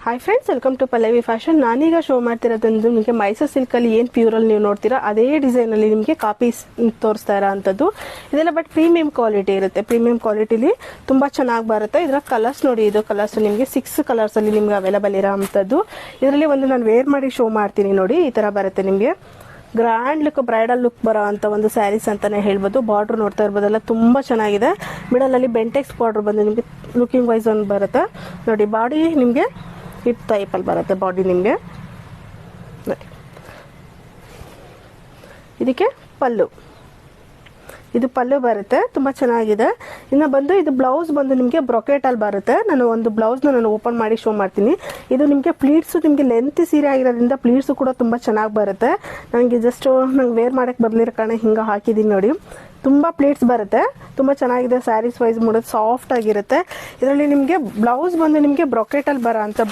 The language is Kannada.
Hi friends, welcome to Pallavi fashion. ನಾನೀಗ ಶೋ ಮಾಡ್ತಿರೋದೊಂದು ನಿಮಗೆ ಮೈಸೂರು ಸಿಲ್ಕಲ್ಲಿ ಏನು ಪ್ಯೂರಲ್ಲಿ ನೀವು ನೋಡ್ತೀರಾ ಅದೇ ಡಿಸೈನಲ್ಲಿ ನಿಮಗೆ ಕಾಪಿ ತೋರಿಸ್ತಾ ಇರೋ ಅಂಥದ್ದು. ಇದೆಲ್ಲ ಬಟ್ ಪ್ರೀಮಿಯಂ ಕ್ವಾಲಿಟಿ ಇರುತ್ತೆ. ಪ್ರೀಮಿಯಂ ಕ್ವಾಲಿಟಿಲಿ ತುಂಬ ಚೆನ್ನಾಗಿ ಬರುತ್ತೆ. ಇದರ ಕಲರ್ಸ್ ನೋಡಿ, ಇದು ಕಲರ್ಸ್ ನಿಮಗೆ 6 ಕಲರ್ಸಲ್ಲಿ ನಿಮ್ಗೆ ಅವೈಲೇಬಲ್ ಇರೋ ಅಂಥದ್ದು. ಇದರಲ್ಲಿ ಒಂದು ನಾನು ವೇರ್ ಮಾಡಿ ಶೋ ಮಾಡ್ತೀನಿ ನೋಡಿ. ಈ ಥರ ಬರುತ್ತೆ ನಿಮಗೆ ಗ್ರ್ಯಾಂಡ್ ಲುಕ್, ಬ್ರೈಡಲ್ ಲುಕ್ ಬರೋ ಅಂತ ಒಂದು ಸ್ಯಾರೀಸ್ ಅಂತಾನೆ ಹೇಳ್ಬೋದು. ಬಾರ್ಡರ್ ನೋಡ್ತಾ ಇರ್ಬೋದಲ್ಲ, ತುಂಬಾ ಚೆನ್ನಾಗಿದೆ. ಮಿಡಲ್ ಅಲ್ಲಿ ಬೆಂಟೆಕ್ಸ್ ಬಾರ್ಡರ್ ಬಂದು ನಿಮಗೆ ಲುಕಿಂಗ್ ವೈಸ್ ಒಂದು ಬರುತ್ತೆ ನೋಡಿ. ಬಾಡಿ ನಿಮಗೆ ಹಿಪ್ ಟೈಪ್ ಅಲ್ಲಿ ಬರುತ್ತೆ ಬಾಡಿ ನಿಮಗೆ ನೋಡಿ. ಇದಕ್ಕೆ ಪಲ್ಲು, ಇದು ಪಲ್ಲು ಬರುತ್ತೆ, ತುಂಬಾ ಚೆನ್ನಾಗಿದೆ. ಇನ್ನು ಬಂದು ಇದು ಬ್ಲೌಸ್ ಬಂದು ನಿಮಗೆ ಬ್ರೊಕೆಟ್ ಅಲ್ಲಿ ಬರುತ್ತೆ. ನಾನು ಒಂದು ಬ್ಲೌಸ್ ನಾನು ಓಪನ್ ಮಾಡಿ ಶೋ ಮಾಡ್ತೀನಿ. ಇದು ನಿಮಗೆ ಪ್ಲೀಟ್ಸ್, ನಿಮಗೆ ಲೆಂತ್ ಸೀರೆ ಆಗಿರೋದ್ರಿಂದ ಪ್ಲೀಟ್ಸ್ ಕೂಡ ತುಂಬಾ ಚೆನ್ನಾಗಿ ಬರುತ್ತೆ. ನನಗೆ ಜಸ್ಟ್ ನಂಗೆ ವೇರ್ ಮಾಡಕ್ಕೆ ಬರ್ಲಿರೋ ಕಾರಣ ಹಿಂಗೆ ಹಾಕಿದ್ದೀನಿ ನೋಡಿ. ತುಂಬಾ ಪ್ಲೇಟ್ಸ್ ಬರುತ್ತೆ, ತುಂಬಾ ಚೆನ್ನಾಗಿದೆ. ಸ್ಯಾರೀಸ್ ವೈಸ್ ಮಾಡೋದು ಸಾಫ್ಟ್ ಆಗಿರುತ್ತೆ. ಇದರಲ್ಲಿ ನಿಮಗೆ ಬ್ಲೌಸ್ ಬಂದು ನಿಮಗೆ ಬ್ರೊಕೆಟ್ ಅಲ್ಲಿ ಬರೋ ಅಂತ